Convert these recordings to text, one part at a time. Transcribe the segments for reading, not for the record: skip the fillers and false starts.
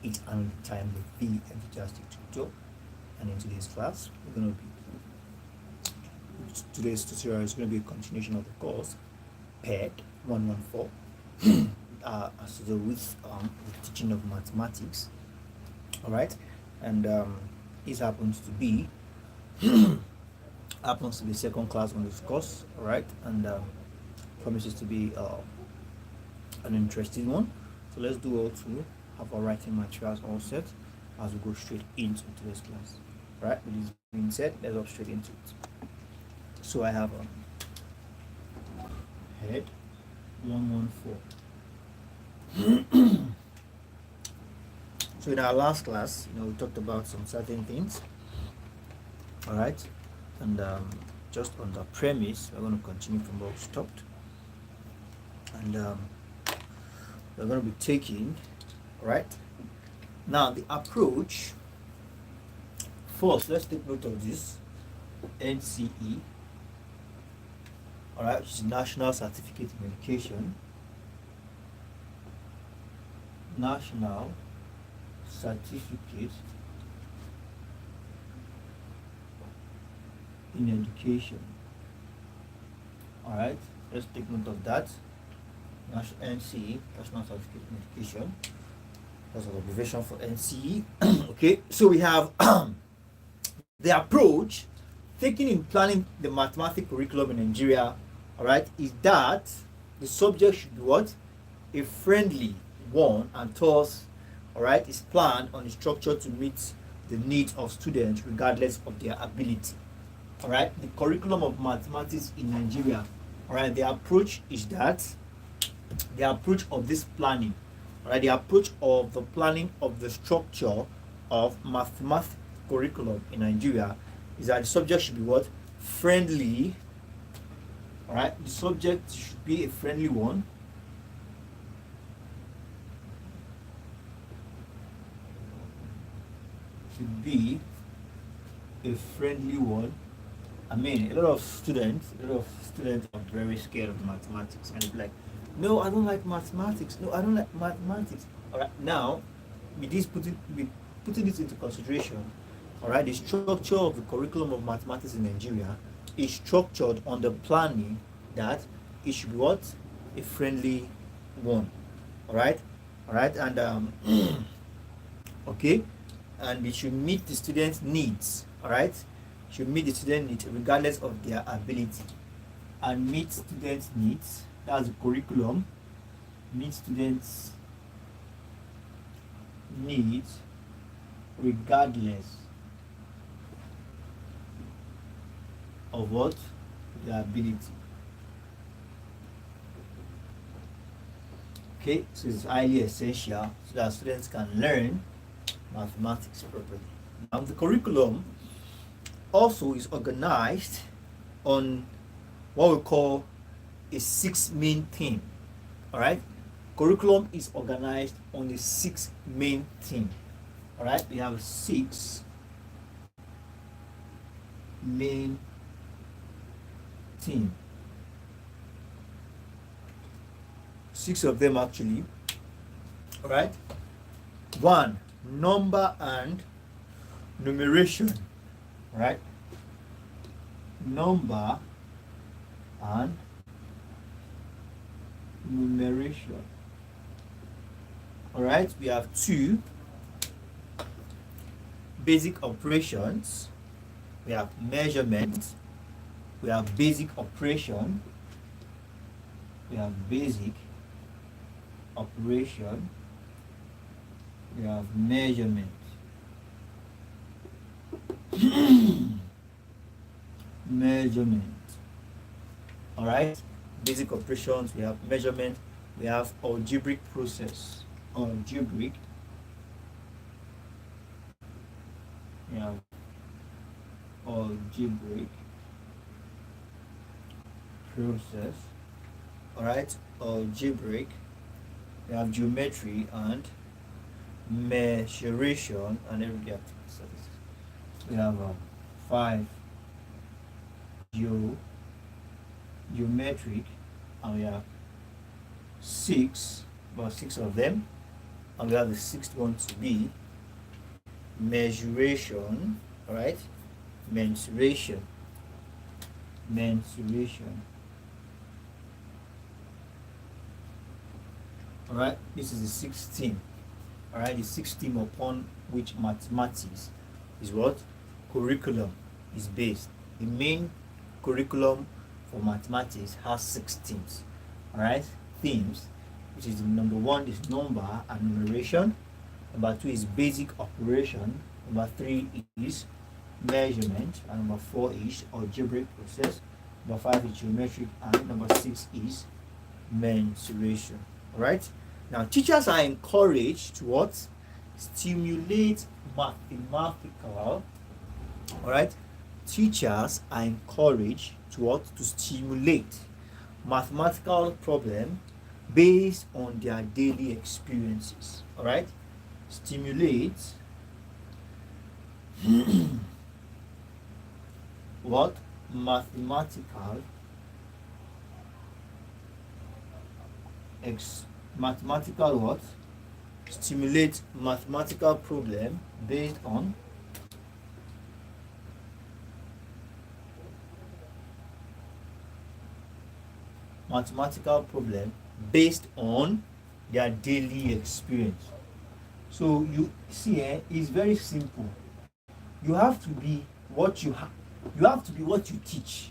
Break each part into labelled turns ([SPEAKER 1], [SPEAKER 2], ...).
[SPEAKER 1] it's another time with the enthusiastic tutor, and in today's class we're going to be today's tutorial is going to be a continuation of the course PED114 as to do with the teaching of mathematics. All right, and this happens to be second class on this course. All right, and promises to be an interesting one. So let's do all to have our writing materials all set as we go straight into today's class. All right, with this being said, let's go straight into it. So I have head 114. So in our last class, we talked about some certain things. All right, and just on the premise, we're going to continue from where we stopped, and we're going to be taking, right now, the approach. First, let's take note of this NCE. All right, which is National Certificate in Education. National Certificate in Education. All right, let's take note of that. NCE, National Certificate in Education. That's an abbreviation for NCE. Okay, so we have the approach taken in planning the mathematics curriculum in Nigeria. All right, is that the subject should be what? A friendly one, and thus, all right, is planned on the structure to meet the needs of students regardless of their ability. All right, the curriculum of mathematics in Nigeria. All right, the approach is that the approach of this planning, all right, the approach of the planning of the structure of mathematics curriculum in Nigeria is that the subject should be what? Friendly. All right, the subject should be a friendly one. Should be a friendly one. I mean, a lot of students are very scared of mathematics, and they're like, no, I don't like mathematics. No, I don't like mathematics. All right, now, with putting this into consideration, all right, the structure of the curriculum of mathematics in Nigeria is structured on the planning that it should be what? A friendly one. All right, and okay, and it should meet the students' needs. All right, should meet the student needs regardless of their ability, and meet students' needs. That's the curriculum. Meet students' needs regardless of what? Their ability. Okay, so it's highly essential so that students can learn mathematics properly. Now, the curriculum also is organized on what we call a 6 main theme. All right, curriculum is organized on the 6 main theme. All right, we have 6 main theme. 6 of them actually. All right, 1, number and numeration. All right, number and numeration. All right, we have 2, basic operations. We have measurement. We have basic operation. We have basic operation. We have measurement. Measurement. All right, basic operations. We have measurement. We have algebraic process. Algebraic. We have algebraic process. All right, algebraic. We have geometry and measuration and everyday activities. We have 5 geometric, and we have 6, about 6 of them. and we have the sixth one to be mensuration. All right, mensuration. All right, this is the sixth theme. All right, the sixth theme upon which mathematics is what curriculum is based. The main curriculum for mathematics has 6 themes. All right, themes, which is number 1 is number and numeration. Number 2 is basic operation. Number 3 is measurement, and number 4 is algebraic process. Number 5 is geometric, and number 6 is mensuration. All right. Now, teachers are encouraged to what? Stimulate mathematical. All right. Teachers are encouraged to what? To stimulate mathematical problem based on their daily experiences. All right. Stimulate what? Mathematical what? Stimulate mathematical problem based on their daily experience. So you see, it's very simple. You have to be what you have to be what you teach.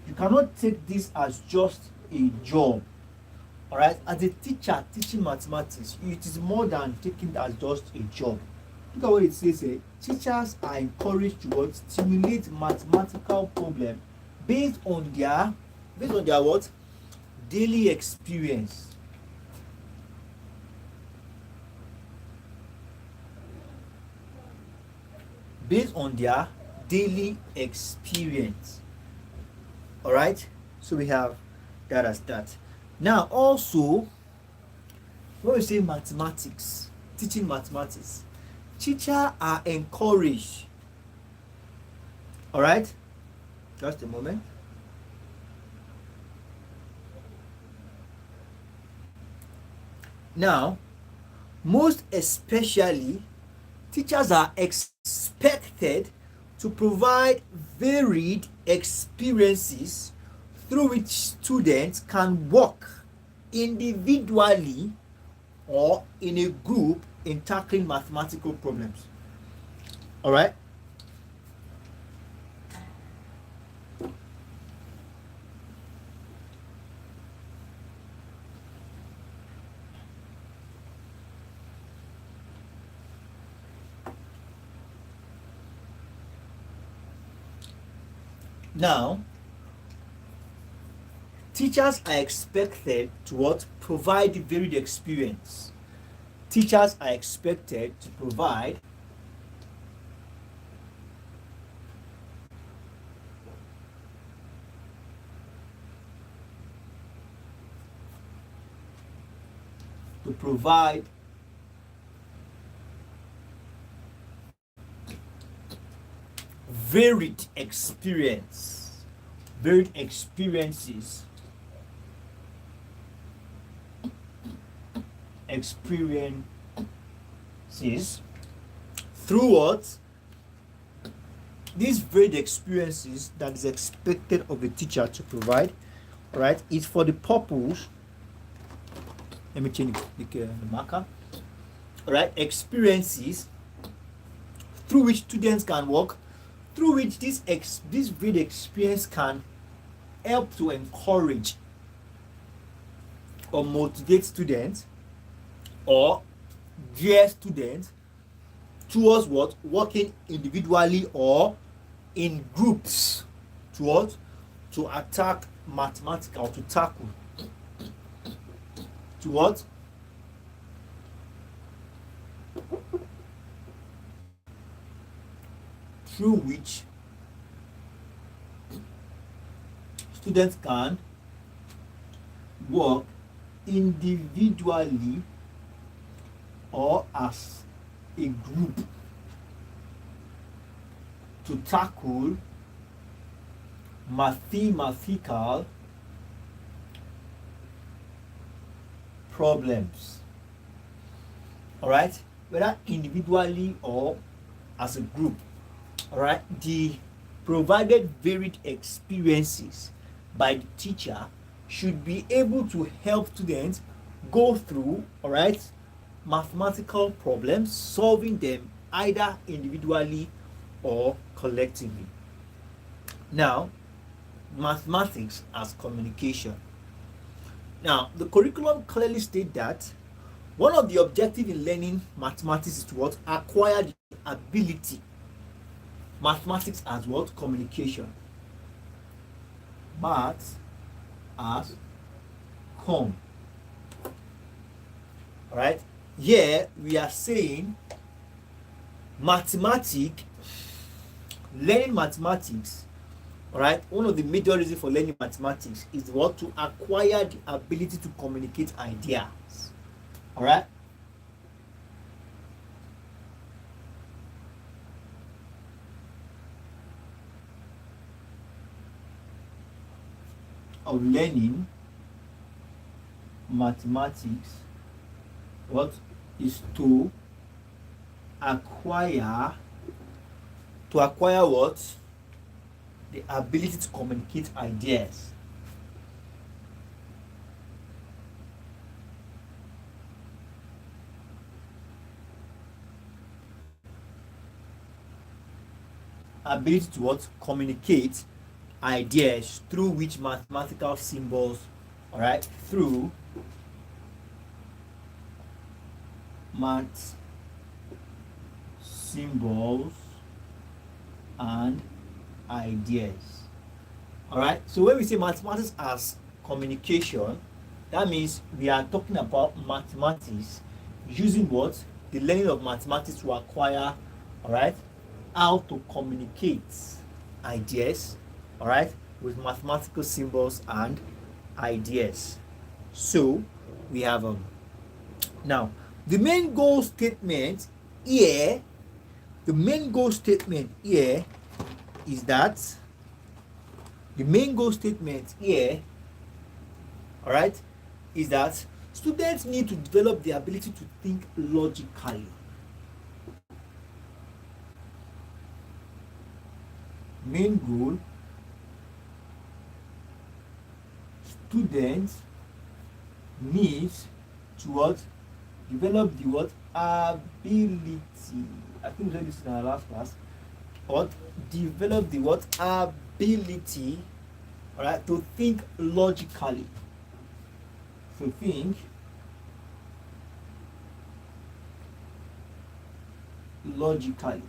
[SPEAKER 1] You cannot take this as just a job. All right, as a teacher teaching mathematics, it is more than taking it as just a job. Look at what it says here. Teachers are encouraged to stimulate mathematical problem based on their what? Daily experience. Based on their daily experience. All right, so we have that as that. Now, also, when we say mathematics, teaching mathematics, teachers are encouraged. All right, just a moment. Now, most especially, teachers are expected to provide varied experiences through which students can work individually or in a group in tackling mathematical problems. All right. Now, teachers are expected to provide varied experience. Teachers are expected to provide varied experiences through what? These varied experiences that is expected of the teacher to provide, all right, is for the purpose. Let me change the marker. All right, experiences through which students can work, through which this varied experience can help to encourage or motivate students or gear students towards what? Working individually or in groups to what? To attack mathematical, to tackle. To what? Through which students can work individually or as a group to tackle mathematical problems. all right, whether individually or as a group, all right, the provided varied experiences by the teacher should be able to help students go through, all right, mathematical problems, solving them either individually or collectively. Now, mathematics as communication. Now, the curriculum clearly states that one of the objectives in learning mathematics is to what? Acquire the ability. Mathematics as what? Communication. Maths as com. Alright? Here we are saying learning mathematics, alright, one of the major reasons for learning mathematics is what? To acquire the ability to communicate ideas. Alright? Of learning mathematics, what is to acquire what? The ability to communicate ideas. Ability to what? Communicate ideas through which mathematical symbols, all right, through math symbols and ideas. All right, so when we say mathematics as communication, that means we are talking about mathematics using what? The learning of mathematics to acquire, all right, how to communicate ideas, all right, with mathematical symbols and ideas. So we have now the main goal statement here is that all right, is that students need to develop the ability to think logically. Main goal: students need to what? Develop the what? Ability. I think we said this in our last class. What? Develop the what? Ability, all right, to think logically. To think logically.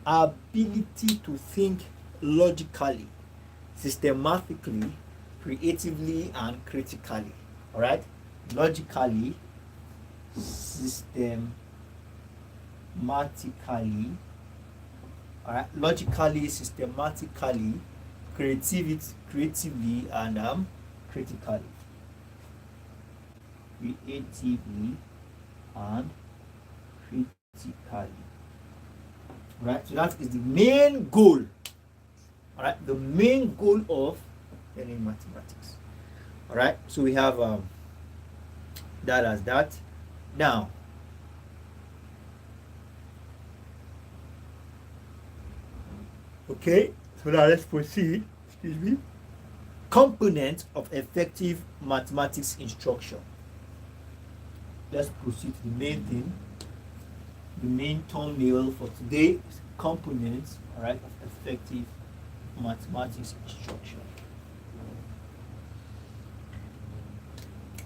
[SPEAKER 1] Ability to think logically, systematically, creatively, and critically. All right, logically, systematically, all right, logically, systematically, creatively, and critically. Creatively and critically. Right, so that is the main goal. All right, the main goal of learning mathematics. All right, so we have that as that. Now, okay, so now let's proceed. Excuse me. Components of effective mathematics instruction. Let's proceed to the main thing. The main thumbnail for today is components, all right, of effective mathematics instruction.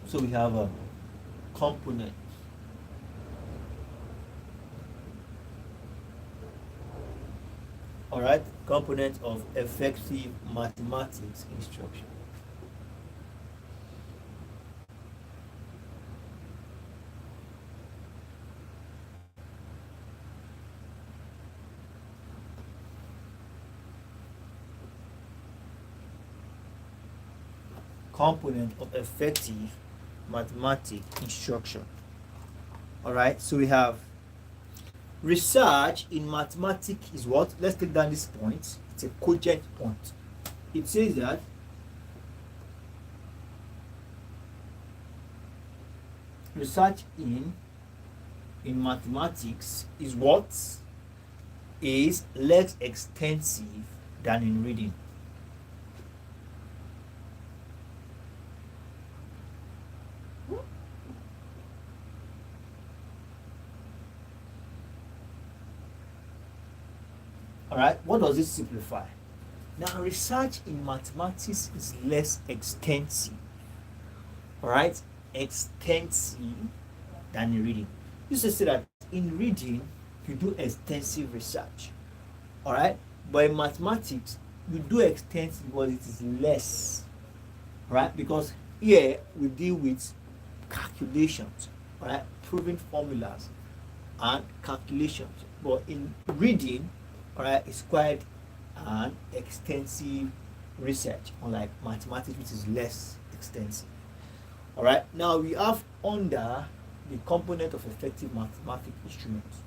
[SPEAKER 1] So we have a component. All right, component of effective mathematics instruction. Component of effective mathematics instruction. All right, so we have research in mathematics is what? Let's take down this point. It's a cogent point. It says that research in in mathematics is what is less extensive than in reading. Alright, what does it simplify? Now, research in mathematics is less extensive, alright, extensive than in reading. You should say that in reading, you do extensive research, alright, but in mathematics, you do extensive, but it is less, right? Because here we deal with calculations, right, proving formulas and calculations, but in reading, alright, it's quite an extensive research, unlike mathematics, which is less extensive. Alright, now we have under the component of effective mathematical instruments.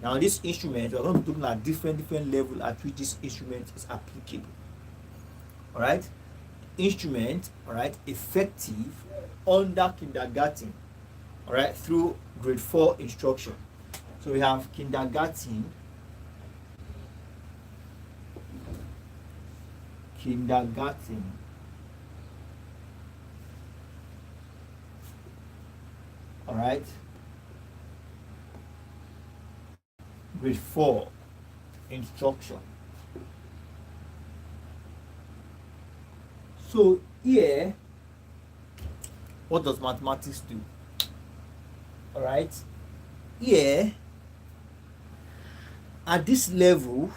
[SPEAKER 1] Now, this instrument, we're going to be looking at different level at which this instrument is applicable. Alright, instrument, alright, effective under kindergarten, alright, through grade 4 instruction. So we have kindergarten, alright, grade 4 instruction. So here, what does mathematics do? Alright, here at this level,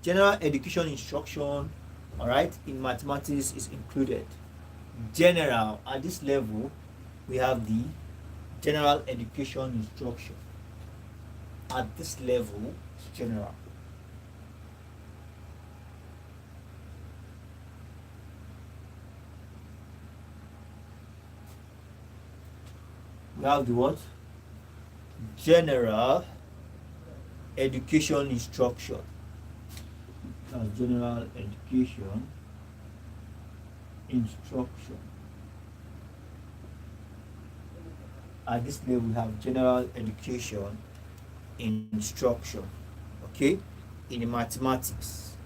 [SPEAKER 1] general education instruction, alright, in mathematics is included. General, at this level, we have the general education instruction. At this level, it's general. We have the what? General education instruction. That's general education instruction. At this level, we have general education instruction, okay, in mathematics.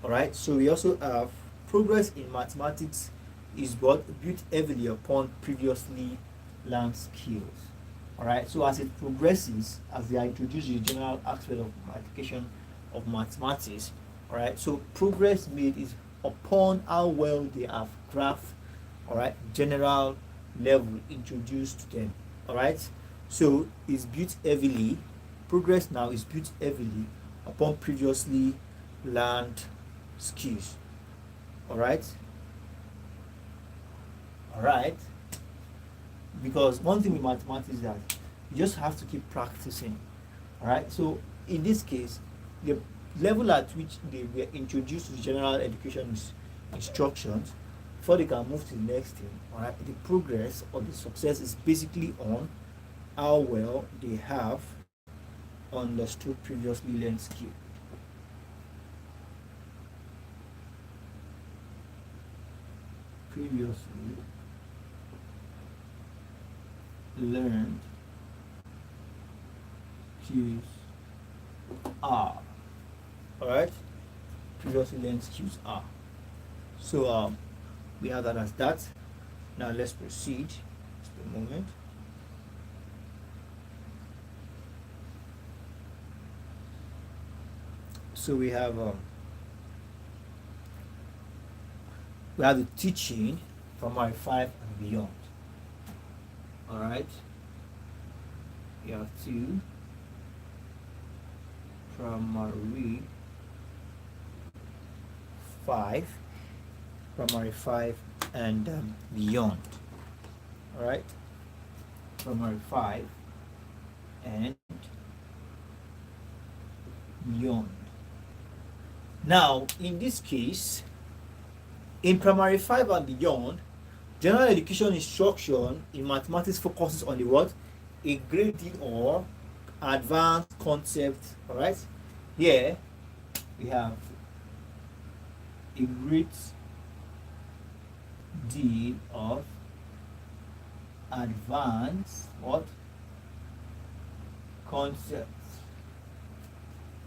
[SPEAKER 1] Alright, so we also have progress in mathematics is what built heavily upon previously learned skills. Alright, so as it progresses, as they are introduced the general aspect of application of mathematics, alright, so progress made is upon how well they have grasped, alright, general level introduced to them. Alright, so it's built heavily, progress now is built heavily upon previously learned skills. Alright, because one thing with mathematics is that you just have to keep practicing. Alright, so in this case, the level at which they were introduced to general education instructions before they can move to the next thing, alright, the progress or the success is basically on how well they have understood previously learned skill. Previously learned skills are, alright, previously learned skills are. So we have that as that. Now let's proceed. Just a moment. So we have the teaching from primary 5 and beyond. Alright, we have two primary 5 and beyond. Alright, primary 5 and beyond. Now, in this case, in primary 5 and beyond, general education instruction in mathematics focuses on the what? A great deal or advanced concept. Alright, here we have a great deal of advanced what? concepts.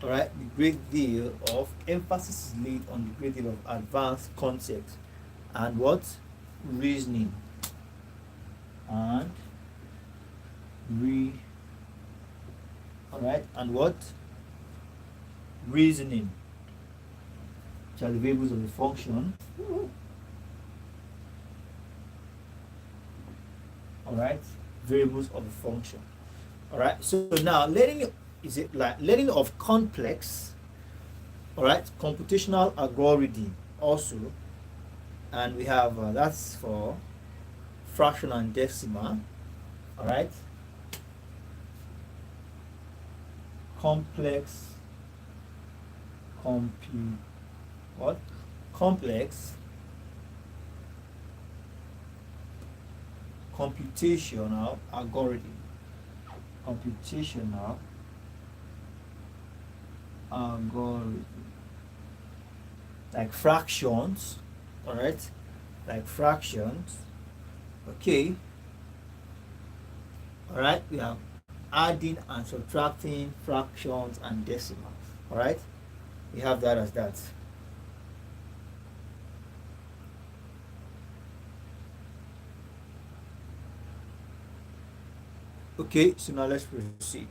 [SPEAKER 1] All right, the great deal of emphasis is laid on the great deal of advanced concepts and what? Reasoning and all right, and what? Reasoning, which are the variables of the function. All right, variables of the function. All right, so now learning is it like learning of complex, all right, computational algorithm also, and we have that's for fraction and decimal. All right, complex what complex computational algorithm, computational algorithm, like fractions. All right, like fractions. Okay. All right, we have adding and subtracting fractions and decimals. All right, we have that as that. Okay, so now let's proceed.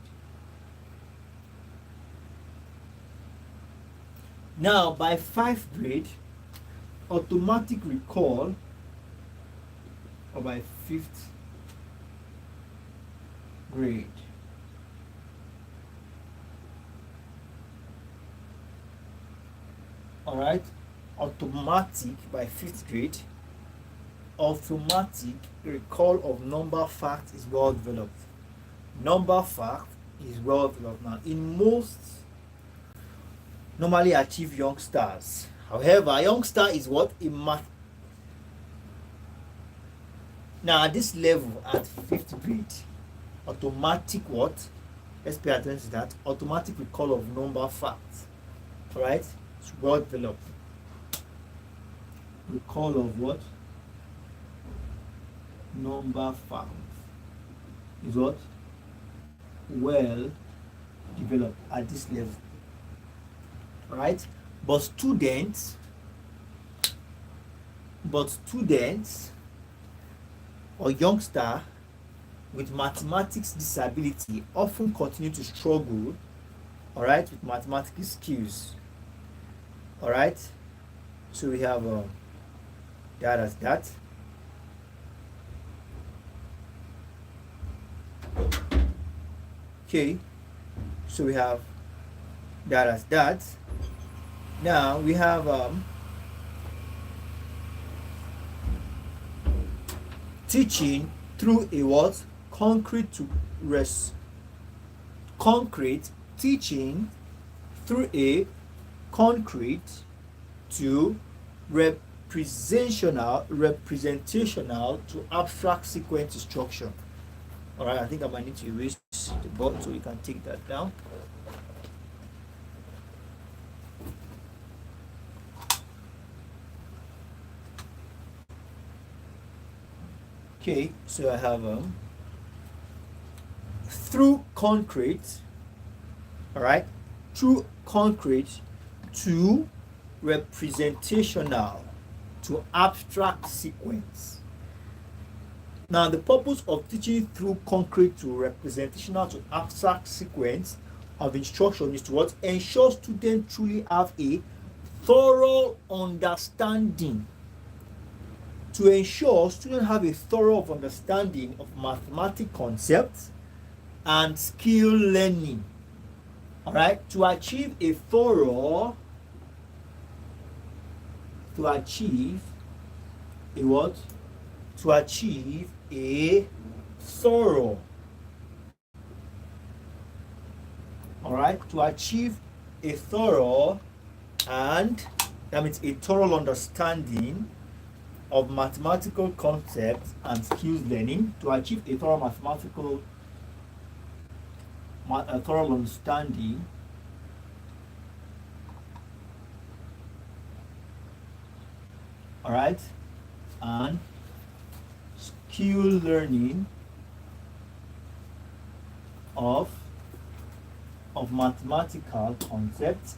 [SPEAKER 1] Now, by 5th grade, automatic recall, or by 5th grade, all right, automatic by 5th grade, automatic recall of number fact is well developed. Number fact is well developed now in most normally achieve youngsters. However, youngster is what? A math. Now at this level, at 5th grade, automatic what? Let's pay attention to that. Automatic recall of number facts. Alright? It's well developed. Recall of what? Number facts. Is what? Well developed at this level. Alright? But students or youngster with mathematics disability often continue to struggle, all right, with mathematical skills. All right, so we have that as that. Okay, so we have that as that. Now we have teaching through a what? Concrete teaching through a concrete to representational to abstract sequence instruction. All right, I think I might need to erase the board so you can take that down. Okay, so I have through concrete, all right, through concrete to representational to abstract sequence. Now, the purpose of teaching through concrete to representational to abstract sequence of instruction is to what? Ensure students truly have a thorough understanding. To ensure students have a thorough understanding of mathematical concepts and skill learning. All right, to achieve a thorough, to achieve a what? To achieve a thorough. All right, to achieve a thorough, and that means a thorough understanding of mathematical concepts and skills learning. To achieve a thorough thorough understanding all right, and skill learning of of mathematical concepts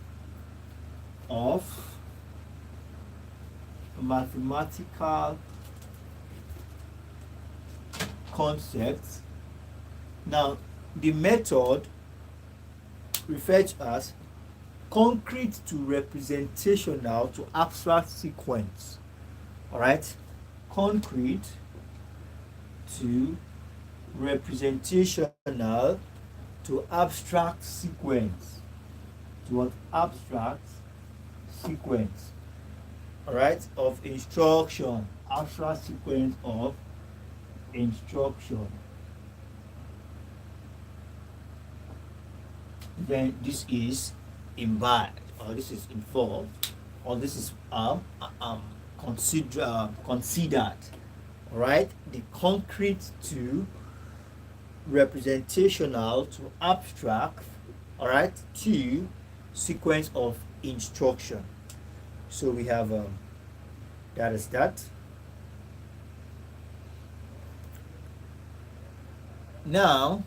[SPEAKER 1] of mathematical concepts. Now, the method referred to as concrete to representational to abstract sequence. All right, concrete to representational to abstract sequence. To what? Abstract sequence. All right, of instruction. Abstract sequence of instruction. Then this is imbibed, or this is involved, or this is considered. All right, the concrete to representational to abstract. All right, to sequence of instruction. So we have that is that. Now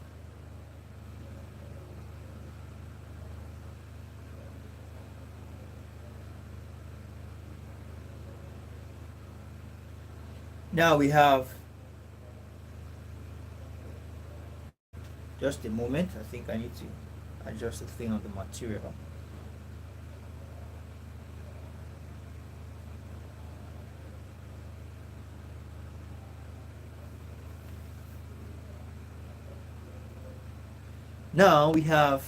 [SPEAKER 1] we have, just a moment, I think I need to adjust the thing on the material. Now we have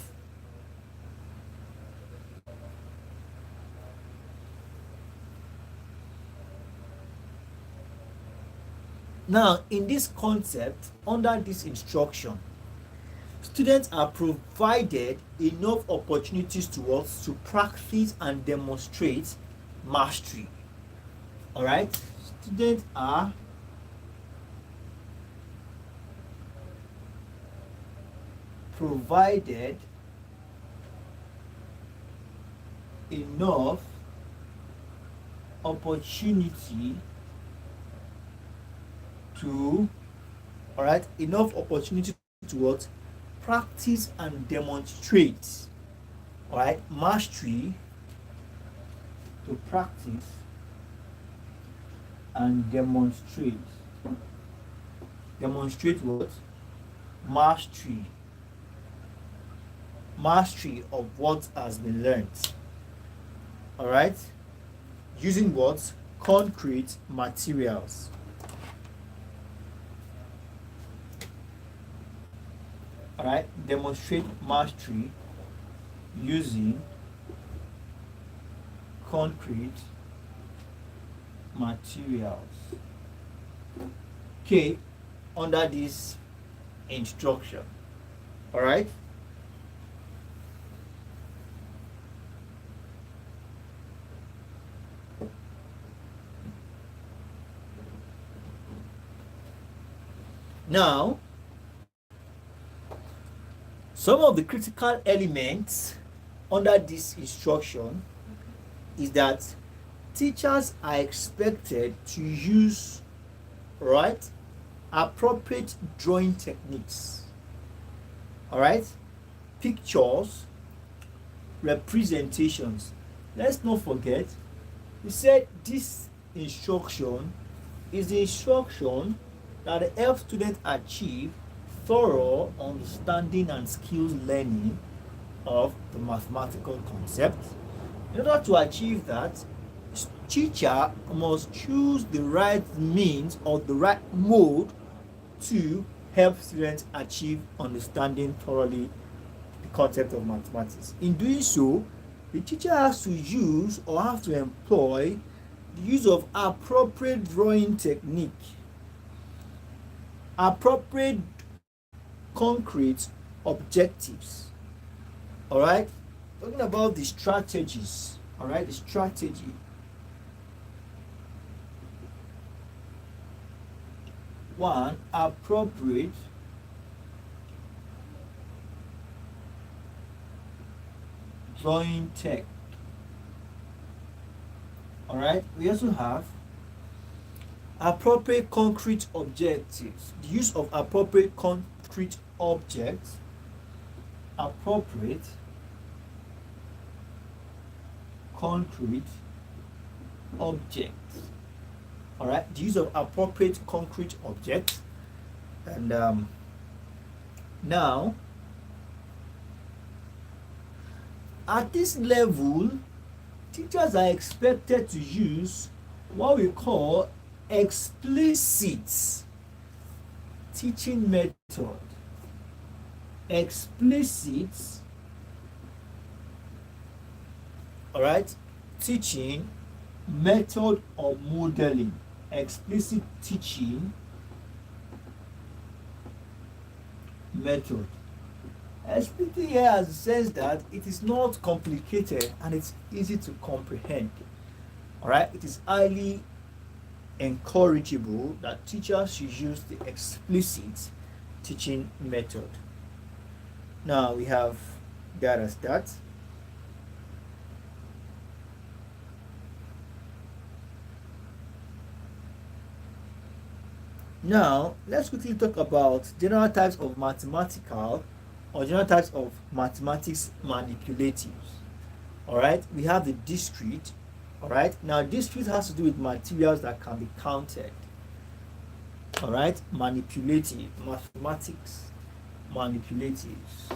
[SPEAKER 1] in this concept, under this instruction, students are provided enough opportunities to practice and demonstrate mastery. All right, students are provided enough opportunity to what? Practice and demonstrate. All right, mastery, to practice and demonstrate. Demonstrate what? Mastery. Mastery of what has been learned. All right, using what? Concrete materials. All right, demonstrate mastery using concrete materials. Okay, under this instruction. All right. Now, some of the critical elements under this instruction is that teachers are expected to use appropriate drawing techniques. All right, pictures, representations. Let's not forget, we said this instruction is the instruction that helps students achieve thorough understanding and skills learning of the mathematical concept. In order to achieve that, teacher must choose the right means or the right mode to help students achieve understanding thoroughly the concept of mathematics. In doing so, the teacher has to use or have to employ the use of appropriate drawing technique, appropriate concrete objectives. All right, talking about the strategies. All right, the strategy. One, appropriate drawing tech. All right, we also have appropriate concrete objectives. The use of appropriate concrete objects appropriate concrete objects. All right, the use of appropriate concrete objects. And now at this level, teachers are expected to use what we call explicit teaching method. Explicit, all right, teaching method or modeling. Explicit teaching method. Explicit here says that it is not complicated and it's easy to comprehend. All right, it is highly encourageable that teachers should use the explicit teaching method. Now we have that as that. Now let's quickly talk about general types of mathematical or general types of mathematics manipulatives. All right, we have the discrete. All right, now discrete has to do with materials that can be counted. All right, manipulative, mathematics manipulatives.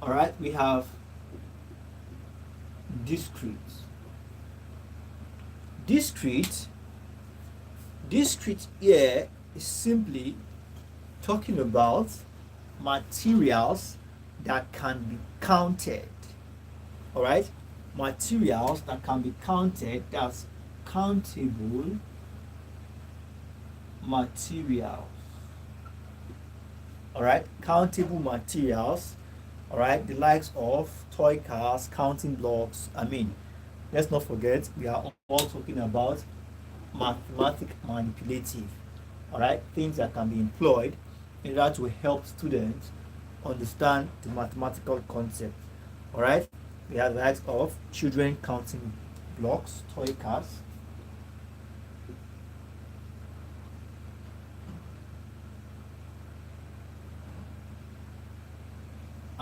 [SPEAKER 1] All right, we have discrete. Discrete here is simply talking about materials that can be counted. All right, materials that can be counted, that's countable materials. All right, countable materials. All right, the likes of toy cars, counting blocks. I mean, let's not forget we are all talking about mathematics manipulative. All right, things that can be employed in order to help students understand the mathematical concept. All right, we have the likes of children counting blocks, toy cars.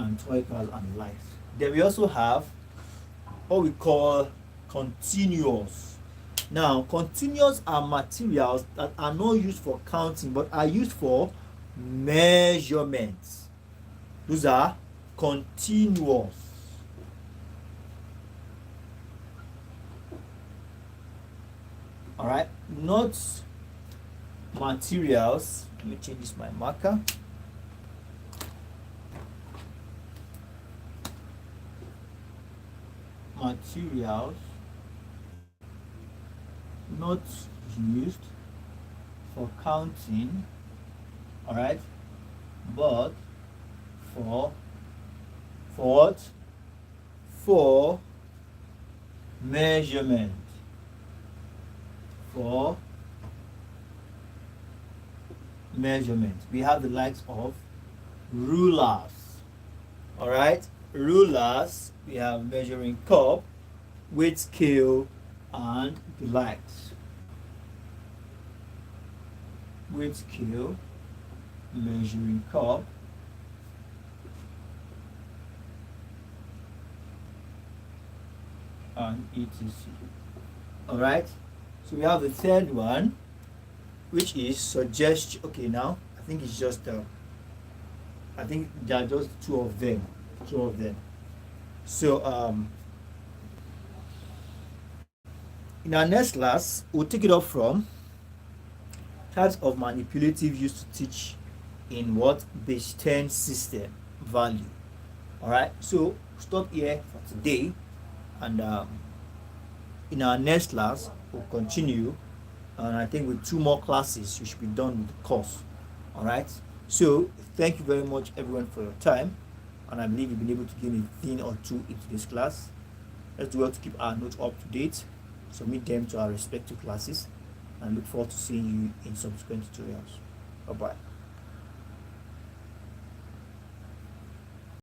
[SPEAKER 1] And toy cars and lights. Then we also have what we call continuous. Now, continuous are materials that are not used for counting but are used for measurements. Those are continuous. All right, not materials. Let me change this my marker. Materials not used for counting, all right, but for what? For measurement. For measurement. We have the likes of rulers. All right, rulers. We have measuring cup, weight scale, and the likes. Weight scale, measuring cup, and etc. All right, so we have the third one, which is suggestion. Okay, now I think it's just I think there are just two of them. So in our next class, we'll take it up from types of manipulative used to teach in what base 10 system value. All right, so stop here for today, and in our next class we'll continue, and I think with 2 more classes we should be done with the course. All right, so thank you very much everyone for your time, and I believe you've been able to gain a thing or two into this class. Let's do well to keep our notes up to date, submit them to our respective classes, and look forward to seeing you in subsequent tutorials. Bye bye.